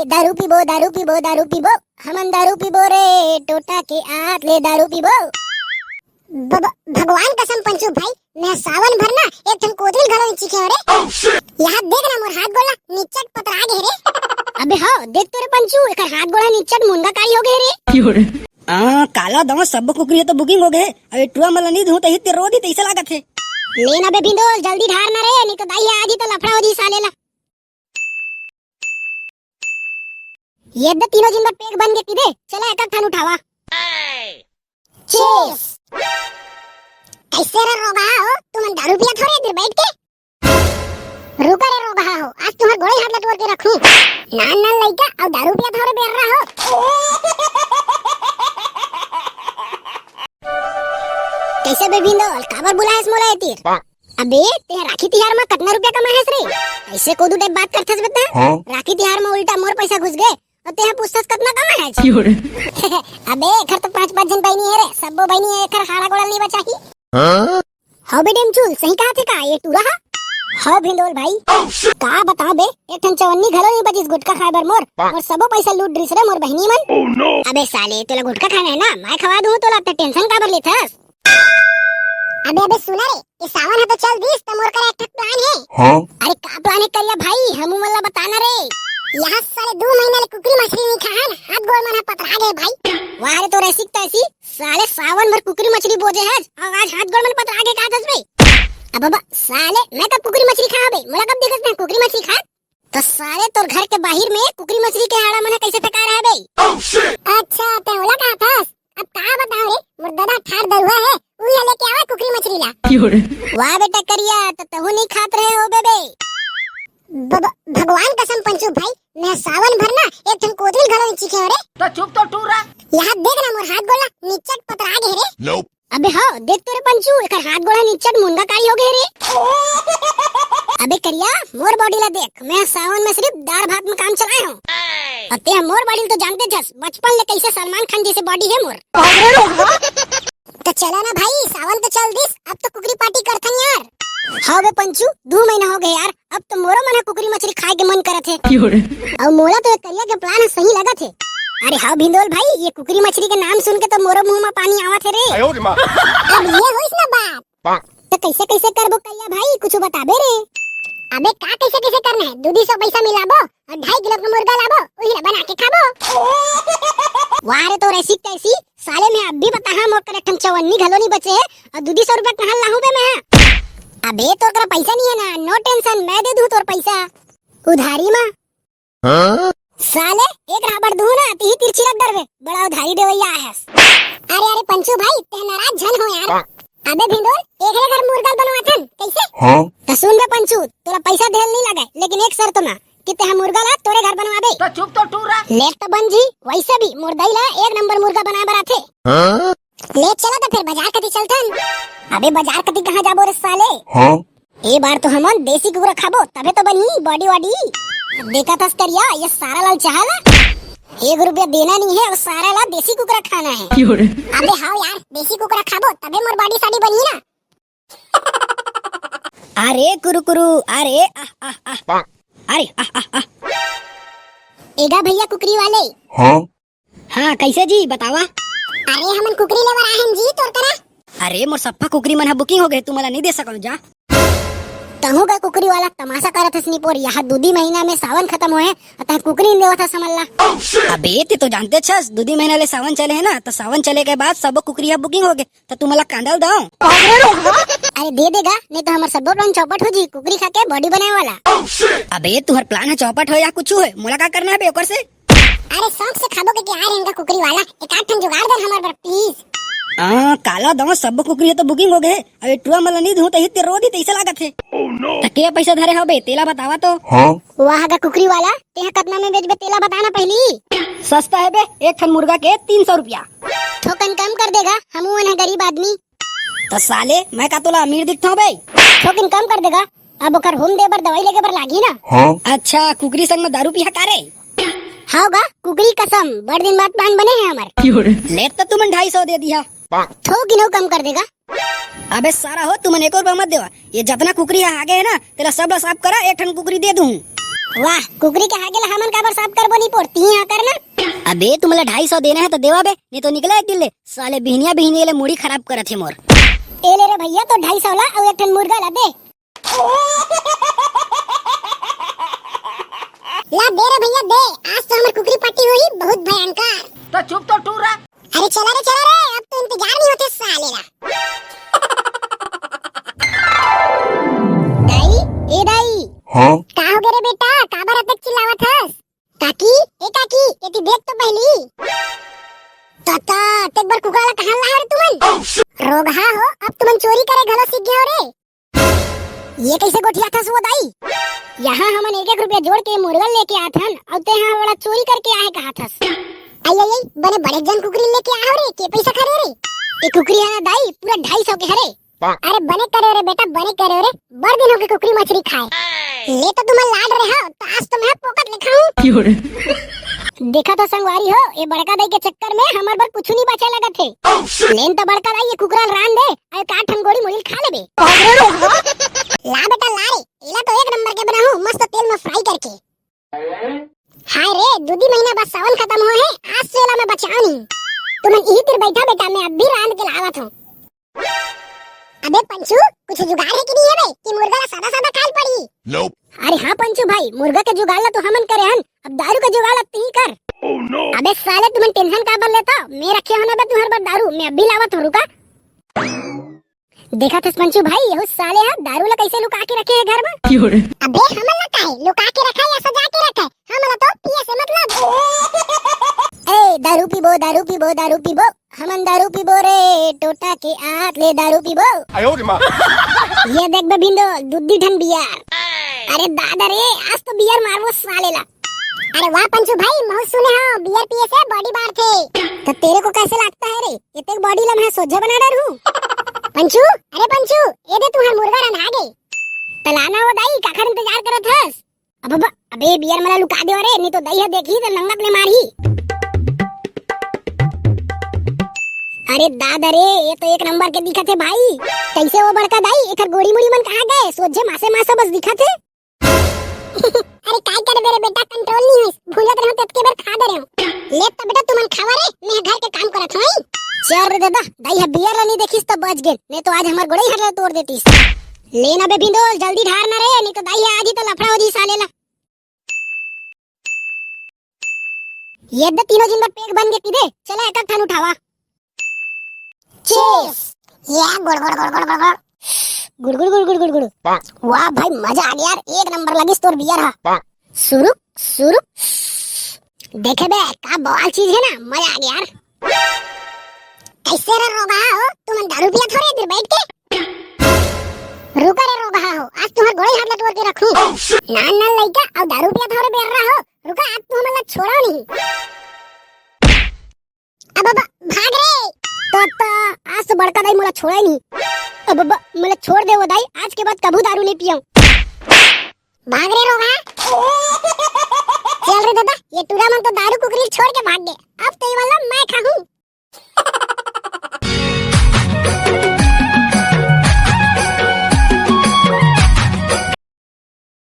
दारू पीबो दारू पीबो दारू पीबो हमन दारू पीबो रे टोटा के आत ले दारू पीबो। भगवान कसम पंचू भाई मैं सावन भर ना एक ठन कोदरी घलो चिखे रे। यहाँ देख ना मोर हाथ गोला निचट पतरा गे रे। अबे हाँ देख तो रे पंचू एकर हाथ गोला निचट मुंगा काई हो गए रे। क्यों रे? काला दवा सब कुकरी तो बुकिंग हो गए। अबे टुआ मला नहीं धूता हित रोदी तैसे लागत है। लेना बे भिंडोल जल्दी ढार ना रे नहीं तो दाई आजी तो लफड़ा हो जी सालेला। ये द तीनों जिंदा पेग बन के पीदे चला एक ठन उठावा। चीज कैसे रे रोगा हो तुम दारू पिया थोड़े देर बैठ के। रुका रे रोगा हो आज तुम्हारे गोड़े हाथ लटोर के रखूं। नान नान लइका और दारू पिया थोड़े बेर रहा हो। कैसे बे भिंडोल काबर बुलाएस मोला एतीर? अबे ते राखी तिहार में कितना रुपया कमाएस रे? ऐसे कोदू टाइप बात करथस बता। राखी तिहार में उल्टा मोर पैसा घुस गए और ते पूछथस कितना कमाए है। क्यों रे? अबे एखर तो 5 जन बहनी है रे सबो बहनी एखर हाड़ा गोड़ा नहीं बचाही। हां बे डेमचूल सही कहा थे का ये टूरा? हां भिंडोल भाई का बता बे एक ठन चवन्नी घलो नहीं बचिस गुटका खाए बर मोर और सबो पैसा लूट रिस रे मोर बहनी मन। अबे साले तोला गुटका खाना है ना मैं खवा दूं तोला तो टेंशन काबर लेथस? अबे सुना रे ये सावन है तो चल दिस तो मोर करे एक प्लान है। अरे का प्लान है करिया भाई हमू वाला बताना रे। यहाँ साले 2 महीना ले कुकरी मछली नहीं खान हाथ गोड़ मना पतरा गए भाई। वाह रे तो रेसिक तैसी साले सावन भर कुकरी मछली बोझे है और आज हाथ गोड़ मना पतरा गए का दस बे। अब बाबा साले मैं कब कुकरी मछली खा बे मोला कब देखत मैं कुकरी मछली खा? तो साले तोर घर के बाहर में कुकरी मछली के हाड़ा मना कैसे टका रहा बे? अच्छा ते ओला कहा था अब का बताओ रे मोर दादा ठाड़ दरुआ है उही लेके आवा कुकरी मछली ला। क्यों रे? वाह बेटा करिया तो तहु नहीं खात रहे हो बेबे। भगवान कसम पंचू भाई मैं सावन भर ना एक ठन कोदरी घलो चिखे रे। तो चुप तो टूरा। यहाँ देख ना मोर हाथ गोला निचट पतरा गे रे। अबे हाँ देख तो रे पंचू एकर हाथ गोला निचट मुंगा काई हो गए रे। अबे करिया मोर बॉडी ला देख मैं सावन में सिर्फ दाल भात में काम चलाए हूँ और ते मोर बॉडी तो जानते छस बचपन ले कैसे सलमान खान जैसे बॉडी है मोर। तो चला ना भाई सावन तो चल दिस अब तो कुकरी पार्टी करथन यार। हाँ बे पंचू 2 महीना हो गए यार अब तो मोरो मना कुकरी मछली खाए के मन करत है। क्यों रे? और मोला तो करिया के प्लान सही लगा थे। अरे हाँ भिंडोल भाई ये कुकरी मछली के नाम सुन के तो मोरो मुंह में पानी आवत है रे। अब ये होइस ना बात तो कैसे कैसे करबो करिया भाई कुछ बताबे रे। अबे का कैसे कैसे करना है 200 पैसा मिलाबो और 2.5 किलो का मुर्गा लाबो उही बना के खाबो। वाह रे तो रेसिक तैसी साले में अब भी बता हां मोर करे ठन चवन्नी घलो नहीं बचे है और 200 रुपया कहां लाहू बे मैं? अबे तोर करा पैसा नहीं है ना नो टेंशन मैं दे दूं तोर पैसा उधारी में। साले एक राबड़ दूं ना ती तिरछी लग डरवे बड़ा उधारी देवैया है। अरे अरे पंचू भाई ते नाराज झन हो यार। अबे भिंडोल एक रे घर मुर्गा बनवाथन कैसे? तो सुन बे पंचू तोरा पैसा देल नहीं लगा लेकिन एक शर्त में कि ते मुर्गा ला तोरे घर बनवाबे। तो चुप तो टूरा। ले तो बन जी वैसे भी मुर्दाई ला 1 नंबर मुर्गा बनाए बर आथे। ले चला तो फिर बाजार कती चलथन। अबे बाजार कती कहां जाबो रे साले? ए बार तो हमन देसी कुकुरा खाबो तबे तो बनी बॉडी वॉडी। देखा था करिया ये सारा लाल चाहला 1 रुपया देना नहीं है और सारा लाल देसी कुकुरा खाना है। क्यों रे? अबे हाँ यार देसी कुकुरा खाबो तबे मोर बॉडी साडी बनी ना। अरे कुरुकुरु अरे आह आह आह अरे आह आह आह। एगा भैया कुकरी वाले। हाँ कैसे जी बतावा? अरे हमन कुकरी लेवर आए हैं जी तोर करा। अरे मोर सप्पा कुकरी मन बुकिंग हो गए तू मला नहीं दे सकल जा। तहु का कुकरी वाला तमाशा करत है स्नीपोर यहाँ 2 महीना में सावन खत्म होए अतः कुकरी नहीं देवता समझला। अबे ते तो जानते छस 2 महीना ले सावन चले है ना तो सावन चले के बाद सब कुकरी बुकिंग हो गए तो तू मला कांडल दाओ। अरे दे देगा नहीं तो हमार सब प्लान चौपट हो जी कुकरी खा के बॉडी बनाए वाला। अबे तुहर प्लान है चौपट हो या कुछ हो मोला का करना है बे ओकर से? अरे शौक से खाबो के आ रहेगा कुकरी वाला एक आठ ठन जुगाड़ दे हमार पर प्लीज। काला दवा सब कुकरी तो बुकिंग हो गए अबे टुआ मला नहीं धूता हित रोदी तैसे लागत है। तो के पैसा धरे हो बे तेला बतावा तो। वाह गा कुकरी वाला ते कितना में बेचबे तेला बताना पहली। सस्ता है बे एक ठन मुर्गा के 300 रुपया। थोकन कम कर देगा हमू है गरीब आदमी। तो साले मैं का तोला अमीर दिखता हूँ बे? थोकन कम कर देगा अब ओकर होम दे बर दवाई लेके बर लागी ना। अच्छा कुकरी संग में दारू पिया कारे? हाँ गा कुकरी कसम बड़ दिन बाद प्लान बने हैं हमारे। ले तो तुमन 250 दे दिया। थोक इनो कम कर देगा। अबे सारा हो तुमन 1 रुपया मत देवा ये जितना कुकरी आगे है ना तेरा सब साफ करा एक ठन कुकरी दे दूं। वाह कुकरी के आगे ला हमन काबर साफ करबो नहीं पोड़ती यहाँ करना। अबे तुमला 250 देना है तो देवा बे, नहीं तो निकला एक दिन ले साले बिहनिया ले मुड़ी खराब करत है मोर। ए ले रे भैया तो 250 ला और एक ठन मुर्गा ला दे। ला दे रे भैया दे, आज तो हमर कुकरी पट्टी हुई बहुत भयंकर। तो चुप तो टूरा। अरे चला रे अब तो इंतजार नहीं होते साले ला। दाई ए दाई हाँ? का हो गए रे बेटा, काबर अतक चिल्लावत हस? काकी ए काकी एती देख तो पहली। ताता एक बार कुकरा कहां ला रे तुमन? रोगहा हो अब तुमन चोरी करे घलो सीख गए हो रे। ये कैसे गोठिया था सो दाई? यहाँ हमन 1-1 रुपया जोड़ के मुर्गा लेके आत हन और ते यहाँ बड़ा चोरी करके आए कहा थस। आई बड़े बड़े जन कुकरी लेके आओ रे, के पैसा खरे रे? ये कुकरी है ना दाई पूरा 250 के हरे। अरे बने करे रे बेटा बने करे रे, बड़ दिन हो गए कुकरी मछली खाए। ले तो तुम लाड रहे हो तो आज तो मैं पोकट लिखाऊं। देखा तो संगवारी हो ये बड़का दाई के चक्कर में हमार बर कुछ नहीं बचे लगा थे। लेन तो बड़का दाई ये कुकरा रान दे और काट ठन गोड़ी मुइल खा लेबे। ला बेटा ला रे, इला तो 1 नंबर के बनाऊं मस्त तेल में फ्राई करके। हाय रे 2 महीना बाद सावन खत्म हो है, आज से ला मैं बचाओ नहीं। तुम यही तिर बैठा बेटा मैं अब भी रांध के लावत हूं। अबे पंचू कुछ जुगाड़ है कि नहीं है बे कि मुर्गा सादा सादा खाल पड़ी? Nope. अरे हाँ पंचू भाई मुर्गा के जुगाड़ ला तो हमन करे हन, अब दारू का जुगाड़ तू ही कर। Oh no. अबे साले तुम टेंशन का बन लेता, मैं रखे होना बे तुम्हारे बार दारू मैं अभी लावत हूं रुका। देखा था पंचू भाई ये साले हां दारू ला कैसे लुका के रखे है घर में। अबे हमन ला काहे लुका के रखा है या सजा के रखा है, हमन ला तो पिए से मतलब। ए दारू पीबो हमन दारू पीबो रे, टोटा के आत ले दारू पीबो। ये देख बे भिंडो दूधी ठन बियर। अरे दादा रे आज तो बियर मारबो साले ला। अरे वाह पंचू भाई महु सुने हो बियर पिए से बॉडी बढ़ते। तो तेरे को कैसे लगता है रे इतने बॉडी ला मैं सोझा बना डर हूं। पंचू अरे पंचू ये दे तुम्हारा मुर्गा रंधा गे तलाना हो दाई काखर इंतजार करत हस। अबे बियर मला लुका दे रे नहीं तो दई है देखी तो नंगत ले मारी। अरे दादा रे ये तो 1 नंबर के दिखत है भाई, कैसे वो बड़का दाई एकर गोड़ी मुड़ी मन कहां गए, सोझे मासे बस दिखत है। अरे काय करे मेरे बेटा कंट्रोल नहीं है, भूलत रहत तब के बार खा दे रहे हो। ले तो बेटा तुमन खावा रे मैं घर के काम करत हई। चल रे दादा दाई है बियर ला नहीं देखिस तो बच गेल, नहीं तो आज हमार गोड़ई हटला तोड़ देतीस। लेना बे भिंडोल जल्दी ढार ना रे नहीं तो दाई है आज ही तो लफड़ा हो जी साले ला। ये दे तीनों जिंदा पेट बन के पीदे चला एक ठन उठावा। चीज ये गुड़ वाह भाई मजा आ गया यार, 1 नंबर लगिस तोर बियर हा। शुरू देखे बे का बवाल चीज है ना, मजा आ गया यार। कैसे रे रोगा हो तुम दारू पिया थोड़े देर बैठ के? रुका रे रोगा हो आज तुम्हारे गोड़े हाथ लटोर के रखूं। नान लइका और दारू पिया थोड़े बेर रहा हो, रुका आज तू हमला छोड़ो नहीं। अब भाग रे तो आज तो बड़का दाई मोला छोड़ा ही नहीं। अब मोला छोड़ दे वो दाई, आज के बाद कभी दारू नहीं पियाऊं। भाग रे रोगा। चल रे दादा ये टूरा मन तो दारू कुकरी छोड़ के भाग गए, अब तो ये वाला मैं